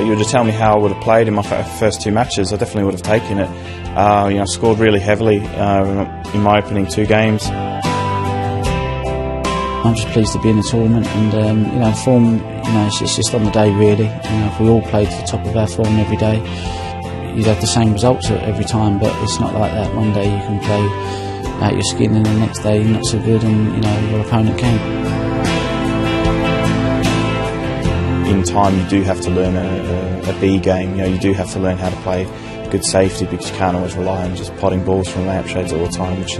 you were to tell me how I would have played in my first 2 matches, I definitely would have taken it. I scored really heavily in my opening 2 games. I'm just pleased to be in the tournament, and form, it's just on the day really. If we all played to the top of our form every day, you'd have the same results every time, but it's not like that. One day you can play out your skin and the next day you're not so good and your opponent can. In time you do have to learn a B game, you do have to learn how to play good safety, because you can't always rely on just potting balls from layup shades all the time, which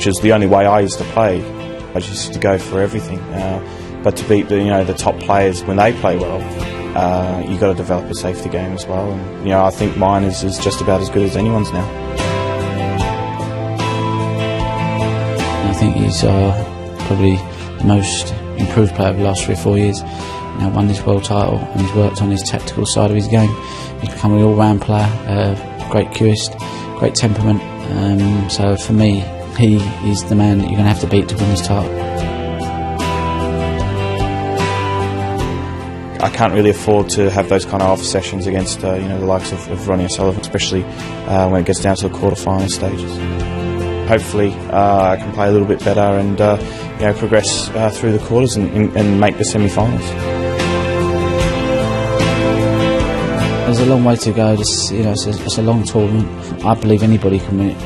is the only way I used to play. I just used to go for everything. But to beat the top players when they play well, you've got to develop a safety game as well. And I think mine is just about as good as anyone's now. I think he's probably the most improved player over the last 3 or 4 years. Won this world title, and he's worked on his tactical side of his game. He's become an all-round player, great Qist, great temperament. So for me, he is the man that you're going to have to beat to win this title. I can't really afford to have those kind of off sessions against the likes of Ronnie O'Sullivan, especially when it gets down to the quarter-final stages. Hopefully I can play a little bit better and progress through the quarters and make the semi-finals. There's a long way to go. It's a long tournament. I believe anybody can win it.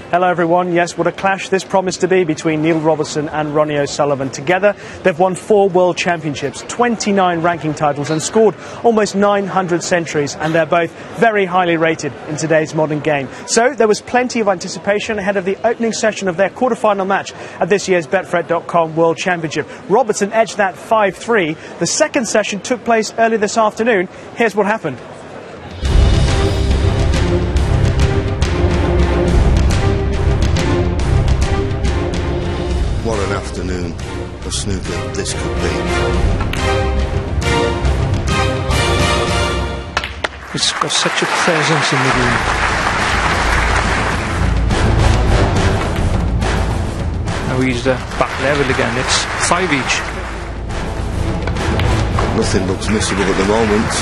Hello everyone. Yes, what a clash this promised to be between Neil Robertson and Ronnie O'Sullivan. Together they've won 4 world championships, 29 ranking titles and scored almost 900 centuries, and they're both very highly rated in today's modern game. So there was plenty of anticipation ahead of the opening session of their quarter-final match at this year's Betfred.com World Championship. Robertson edged that 5-3. The second session took place early this afternoon. Here's what happened. What an afternoon of snooker this could be. It's got such a presence in the room. Now he's back level again. It's 5 each. Nothing looks missable at the moment.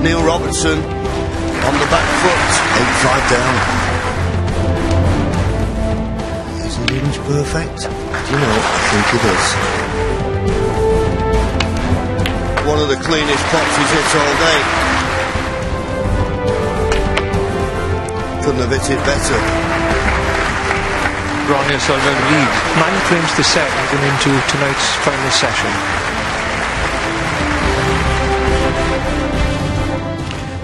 Neil Robertson on the back foot, 8-5 down. Perfect? Do you know, I think it is. One of the cleanest pots he's hit all day. Couldn't have hit it better. Ronnie O'Sullivan lead. 9 claims to 7 going into tonight's final session.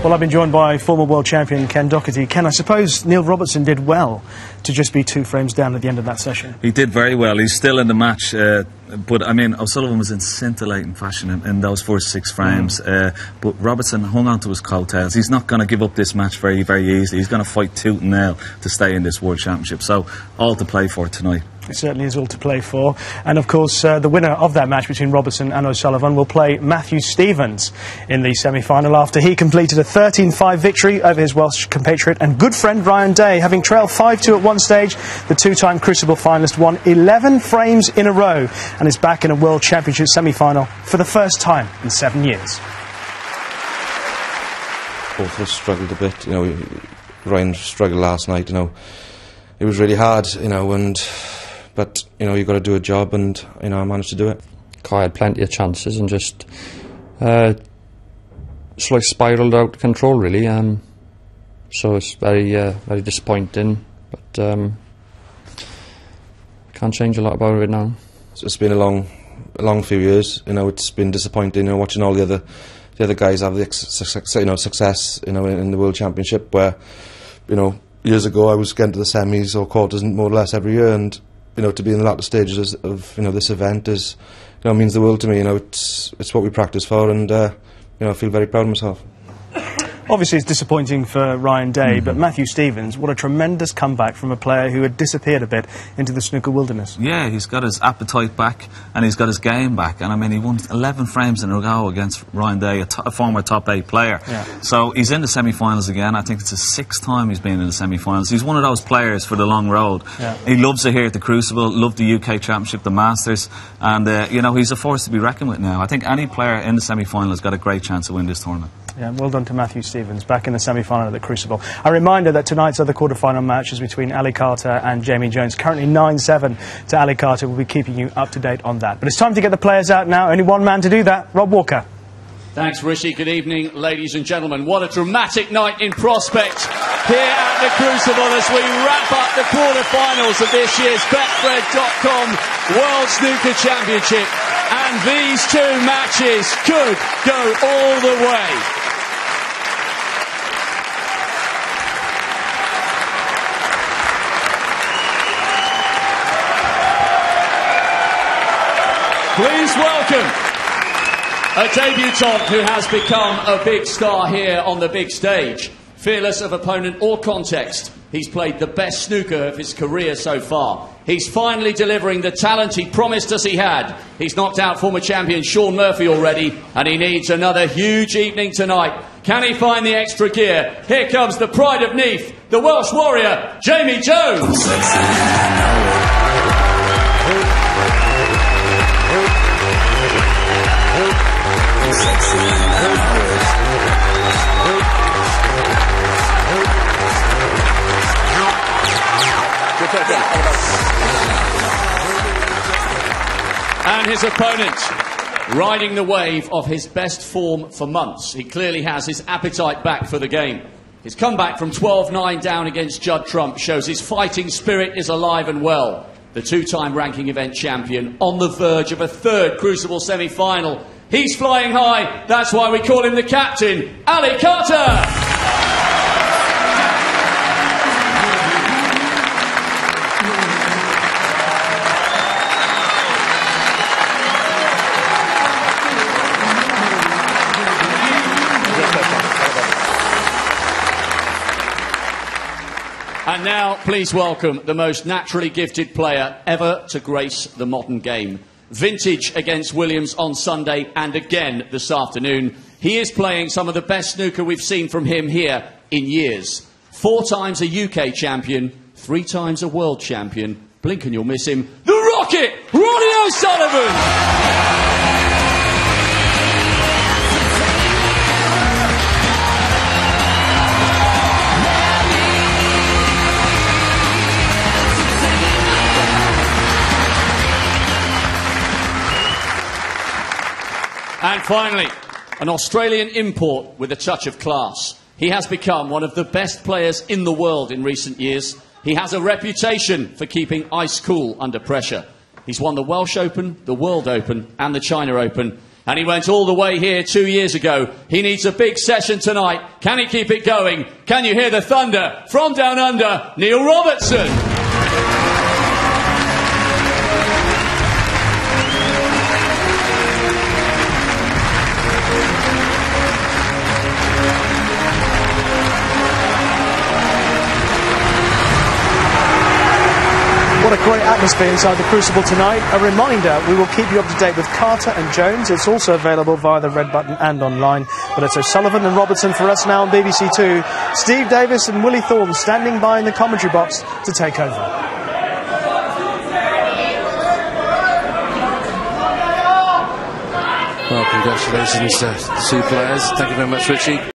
Well, I've been joined by former world champion Ken Doherty. Ken, I suppose Neil Robertson did well to just be 2 frames down at the end of that session. He did very well. He's still in the match, but I mean, O'Sullivan was in scintillating fashion in those first 6 frames. But Robertson hung on to his coattails. He's not going to give up this match very, very easily. He's going to fight tooth and nail to stay in this World Championship. So, all to play for tonight. It certainly is all to play for. And of course, the winner of that match between Robertson and O'Sullivan will play Matthew Stevens in the semi-final after he completed a 13-5 victory over his Welsh compatriot and good friend Ryan Day. Having trailed 5-2 at one stage, the 2-time Crucible finalist won 11 frames in a row and is back in a World Championship semi-final for the first time in 7 years. Both of us struggled a bit, Ryan struggled last night, It was really hard, but you've got to do a job, and I managed to do it. I had plenty of chances and just spiralled out of control really. So it's very very disappointing, but can't change a lot about it now. It's been a long few years. It's been disappointing. Watching all the other guys have the success in the World Championship, where years ago I was getting to the semis or quarters more or less every year, and to be in the latter stages of this event is means the world to me. It's what we practice for, and I feel very proud of myself. Obviously, it's disappointing for Ryan Day, but Matthew Stevens, what a tremendous comeback from a player who had disappeared a bit into the snooker wilderness. Yeah, he's got his appetite back and he's got his game back. And I mean, he won 11 frames in a row against Ryan Day, a former top 8 player. Yeah. So he's in the semi-finals again. I think it's the 6th time he's been in the semi-finals. He's one of those players for the long road. Yeah. He loves it here at the Crucible, loved the UK Championship, the Masters, and you know, he's a force to be reckoned with now. I think any player in the semi-final has got a great chance to win this tournament. Yeah, well done to Matthew Stevens, back in the semi-final at the Crucible. A reminder that tonight's other quarter-final match is between Ali Carter and Jamie Jones. Currently 9-7 to Ali Carter. We'll be keeping you up to date on that. But it's time to get the players out now. Only one man to do that, Rob Walker. Thanks, Rishi. Good evening, ladies and gentlemen. What a dramatic night in prospect here at the Crucible as we wrap up the quarter-finals of this year's Betfred.com World Snooker Championship. And these two matches could go all the way. Please welcome a debutant who has become a big star here on the big stage. Fearless of opponent or context, he's played the best snooker of his career so far. He's finally delivering the talent he promised us he had. He's knocked out former champion Shaun Murphy already, and he needs another huge evening tonight. Can he find the extra gear? Here comes the pride of Neath, the Welsh warrior, Jamie Jones. And his opponent, riding the wave of his best form for months. He clearly has his appetite back for the game. His comeback from 12-9 down against Judd Trump shows his fighting spirit is alive and well. The two-time ranking event champion on the verge of a 3rd Crucible semi-final. He's flying high, that's why we call him the captain, Ali Carter! And now, please welcome the most naturally gifted player ever to grace the modern game. Vintage against Williams on Sunday and again this afternoon. He is playing some of the best snooker we've seen from him here in years. 4 times a UK champion, 3 times a world champion. Blink and you'll miss him. The Rocket, Ronnie O'Sullivan! And finally, an Australian import with a touch of class. He has become one of the best players in the world in recent years. He has a reputation for keeping ice cool under pressure. He's won the Welsh Open, the World Open and the China Open. And he went all the way here 2 years ago. He needs a big session tonight. Can he keep it going? Can you hear the thunder? From down under, Neil Robertson. What a great atmosphere inside the Crucible tonight. A reminder, we will keep you up to date with Carter and Jones. It's also available via the red button and online. But it's O'Sullivan and Robertson for us now on BBC Two. Steve Davis and Willie Thorne standing by in the commentary box to take over. Well, congratulations to the 2 players. Thank you very much, Richie.